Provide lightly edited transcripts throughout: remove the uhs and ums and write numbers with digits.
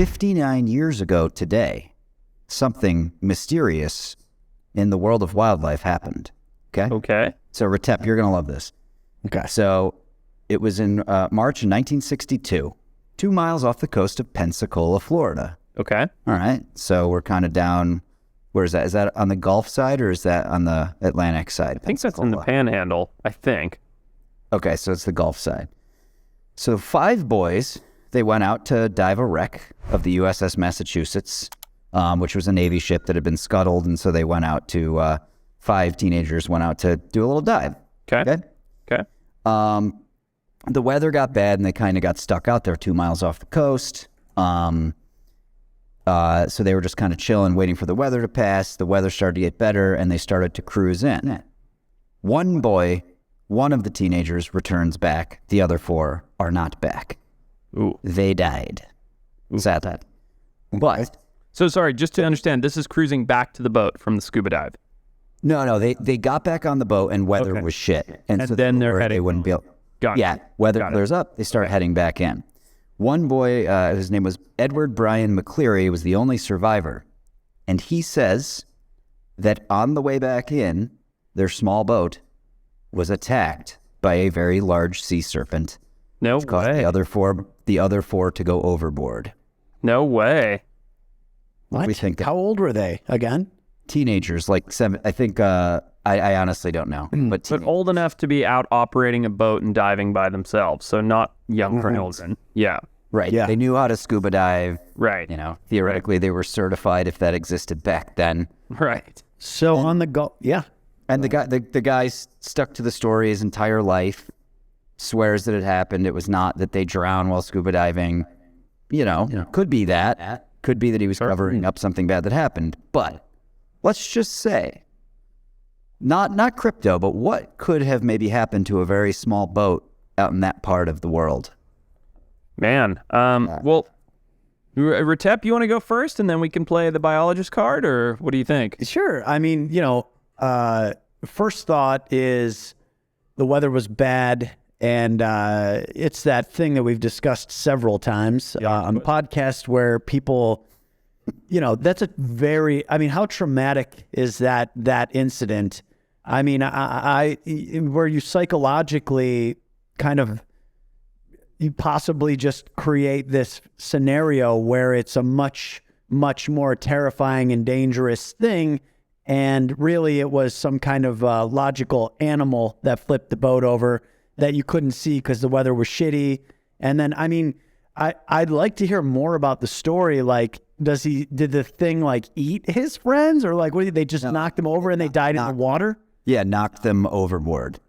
59 years ago today, something mysterious in the world of wildlife happened. Okay. So, Retep, you're going to love this. Okay. So, it was in March 1962, 2 miles off the coast of Pensacola, Florida. Okay. All right. So, we're kind of down. Where is that? Is that on the Gulf side or is that on the Atlantic side? I think that's in the Panhandle, I think. Okay, so it's the Gulf side. So 5 boys, they went out to dive a wreck of the USS Massachusetts, which was a Navy ship that had been scuttled. And so they went out to, 5 teenagers went out to do a little dive. Okay. The weather got bad and they kind of got stuck out there 2 miles off the coast. So they were just kind of chilling, waiting for the weather to pass. The weather started to get better, and they started to cruise in. One boy, one of the teenagers, returns back. The other 4 are not back. Ooh. They died. Sadly. But... So, sorry, just to understand, this is cruising back to the boat from the scuba dive. No, they got back on the boat, and weather was shit. And so then they wouldn't be able... Got it. Yeah, weather clears up, they start heading back in. One boy, his name was Edward Brian McCleary, was the only survivor. And he says that on the way back in, their small boat was attacked by a very large sea serpent. No which caused way. the other four to go overboard. No way. What? We think How old were they again? teenagers, like 7, I think, I honestly don't know. But old enough to be out operating a boat and diving by themselves, so not young children. Yeah. right. Yeah. They knew how to scuba dive. Right. You know, theoretically, they were certified if that existed back then. Right. So on the go, yeah. And the guy stuck to the story his entire life, swears that it happened. It was not that they drowned while scuba diving. You know, could be that. Could be that he was covering up something bad that happened. But let's just say, not crypto, but what could have maybe happened to a very small boat out in that part of the world? Man. Well, Retep, you want to go first and then we can play the biologist card, or what do you think? Sure. I mean, first thought is the weather was bad, and it's that thing that we've discussed several times on the podcast where people, that's a very, I mean, how traumatic is that incident? I mean, I where you psychologically kind of, you possibly just create this scenario where it's a much, much more terrifying and dangerous thing. And really it was some kind of logical animal that flipped the boat over that you couldn't see because the weather was shitty. And then, I mean, I'd like to hear more about the story. Like, did the thing like eat his friends, or like, what did they just knock them over and they died in the water? Yeah, knocked them overboard.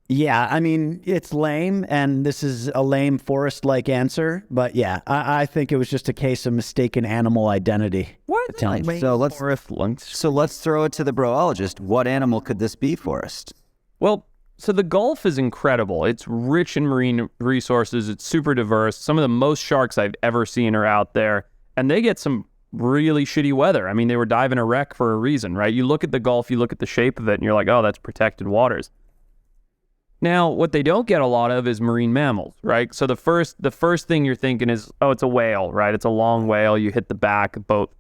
Yeah, I mean, it's lame, and this is a lame Forrest-like answer, but yeah, I think it was just a case of mistaken animal identity. What? So let's throw it to the broologist. What animal could this be, Forrest? Well, so the Gulf is incredible. It's rich in marine resources. It's super diverse. Some of the most sharks I've ever seen are out there, and they get some really shitty weather. I mean, they were diving a wreck for a reason, right? You look at the Gulf, you look at the shape of it, and you're like, oh, that's protected waters. Now, what they don't get a lot of is marine mammals, right? So the first thing you're thinking is, oh, it's a whale, right? It's a long whale. You hit the back, boat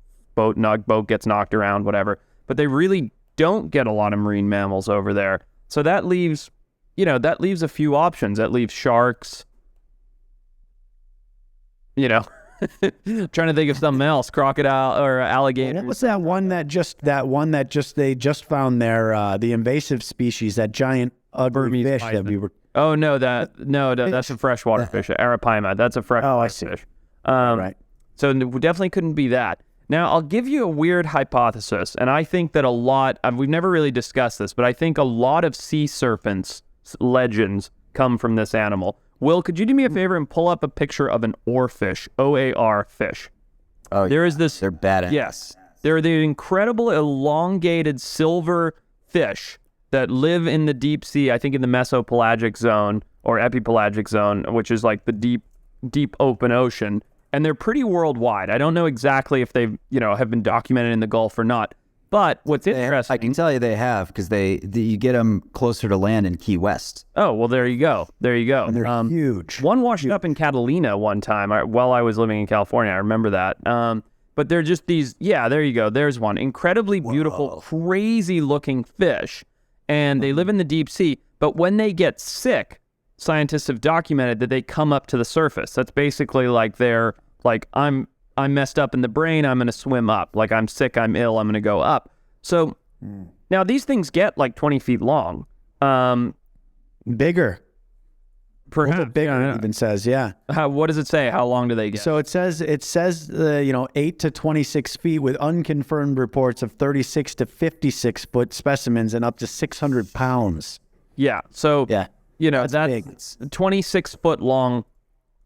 gets knocked around, whatever. But they really don't get a lot of marine mammals over there. So that leaves a few options. That leaves sharks, trying to think of something else, crocodile or alligator. What was that one that they just found there, the invasive species, that giant ugly fish that we were... Oh, that's a freshwater fish, arapaima. That's a freshwater fish. Right. So we definitely couldn't be that. Now, I'll give you a weird hypothesis, and I think that we've never really discussed this, but I think a lot of sea serpents legends come from this animal. Will, could you do me a favor and pull up a picture of an oarfish, O-A-R fish? Oh, there is this. They're badass. Yes. They're the incredible elongated silver fish that live in the deep sea, I think in the mesopelagic zone or epipelagic zone, which is like the deep open ocean. And they're pretty worldwide. I don't know exactly if they've, have been documented in the Gulf or not. But what's interesting, I can tell you they have, because you get them closer to land in Key West. oh, well, there you go. There you go. And they're huge. One washed up in Catalina one time while I was living in California. I remember that. But they're just these, yeah, there you go. There's one. Incredibly beautiful, crazy looking fish. And they live in the deep sea. But when they get sick, scientists have documented that they come up to the surface. That's basically like they're like, I'm messed up in the brain, I'm going to swim up. Like, I'm sick, I'm ill, I'm going to go up. So now these things get like 20 feet long. Bigger. Perhaps. Bigger, it even says, yeah. What does it say? How long do they get? So it says 8 to 26 feet with unconfirmed reports of 36 to 56 foot specimens and up to 600 pounds. Yeah. So, Yeah. that's big. a 26 foot long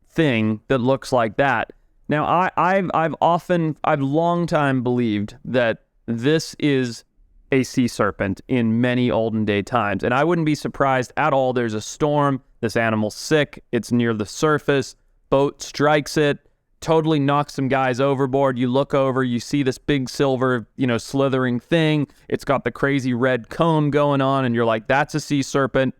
thing that looks like that. Now, I've long time believed that this is a sea serpent in many olden day times. And I wouldn't be surprised at all. There's a storm. This animal's sick. It's near the surface. Boat strikes it, totally knocks some guys overboard. You look over, you see this big silver, slithering thing. It's got the crazy red cone going on. And you're like, that's a sea serpent.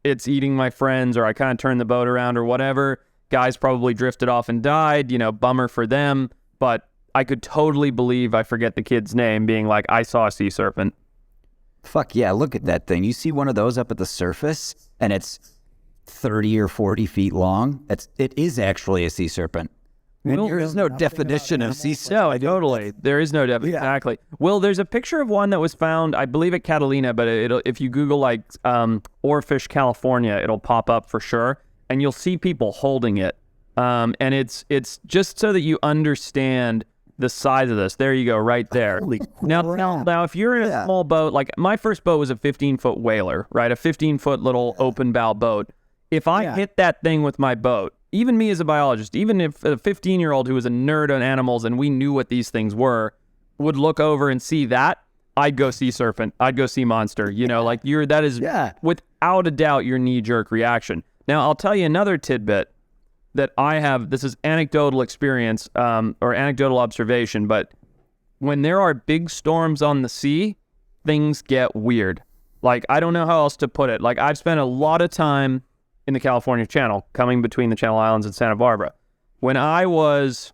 It's eating my friends, or I kind of turned the boat around or whatever. Guys probably drifted off and died, bummer for them. But I could totally believe, I forget the kid's name, being like, I saw a sea serpent. Fuck yeah, look at that thing. You see one of those up at the surface, and it's 30 or 40 feet long. It is actually a sea serpent. And there is no definition of sea serpent. No, totally. There is no definition. Yeah. Exactly. Well, there's a picture of one that was found, I believe, at Catalina, but if you Google Oarfish, California, it'll pop up for sure. And you'll see people holding it. And it's just so that you understand the size of this. There you go, right there. Holy Now, if you're in a small boat, like my first boat was a 15-foot whaler, right? A 15-foot little open bow boat. If I hit that thing with my boat, even me as a biologist, even if a 15-year-old who was a nerd on animals and we knew what these things were, would look over and see that, I'd go sea serpent. I'd go sea monster. That is without a doubt your knee-jerk reaction. Now, I'll tell you another tidbit that I have. This is anecdotal experience or anecdotal observation, but when there are big storms on the sea, things get weird. Like, I don't know how else to put it. Like, I've spent a lot of time in the California Channel, coming between the Channel Islands and Santa Barbara. When I was...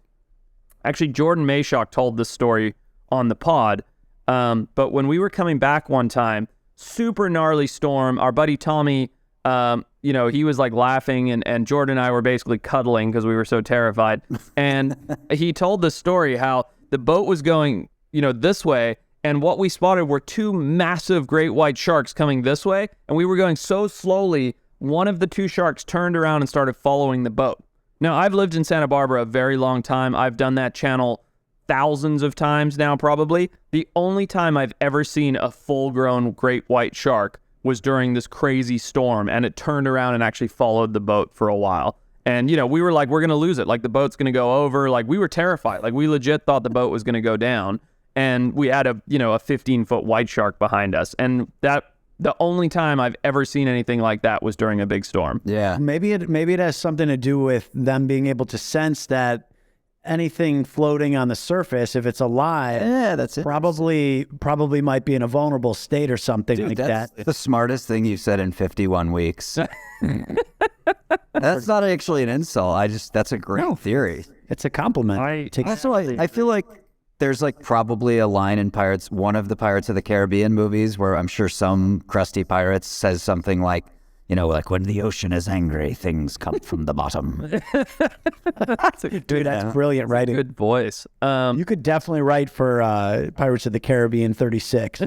Actually, Jordan Mayshock told this story on the pod, but when we were coming back one time, super gnarly storm, our buddy Tommy... he was like laughing and Jordan and I were basically cuddling because we were so terrified. And he told the story how the boat was going, this way. And what we spotted were two massive great white sharks coming this way. And we were going so slowly, one of the two sharks turned around and started following the boat. Now, I've lived in Santa Barbara a very long time. I've done that channel thousands of times now, probably. The only time I've ever seen a full-grown great white shark was during this crazy storm, and it turned around and actually followed the boat for a while. And, we were like, we're going to lose it. Like, the boat's going to go over. Like, we were terrified. Like, we legit thought the boat was going to go down. And we had a 15-foot white shark behind us. And the only time I've ever seen anything like that was during a big storm. Yeah. Maybe it has something to do with them being able to sense that anything floating on the surface, if it's alive, that's it. probably might be in a vulnerable state or something like that. That's the smartest thing you've said in 51 weeks. That's not actually an insult. That's a great theory. It's a compliment. I feel like there's probably a line in one of the Pirates of the Caribbean movies where I'm sure some crusty pirate says something like, when the ocean is angry, things come from the bottom. Dude, that's brilliant writing. Good voice. You could definitely write for Pirates of the Caribbean 36.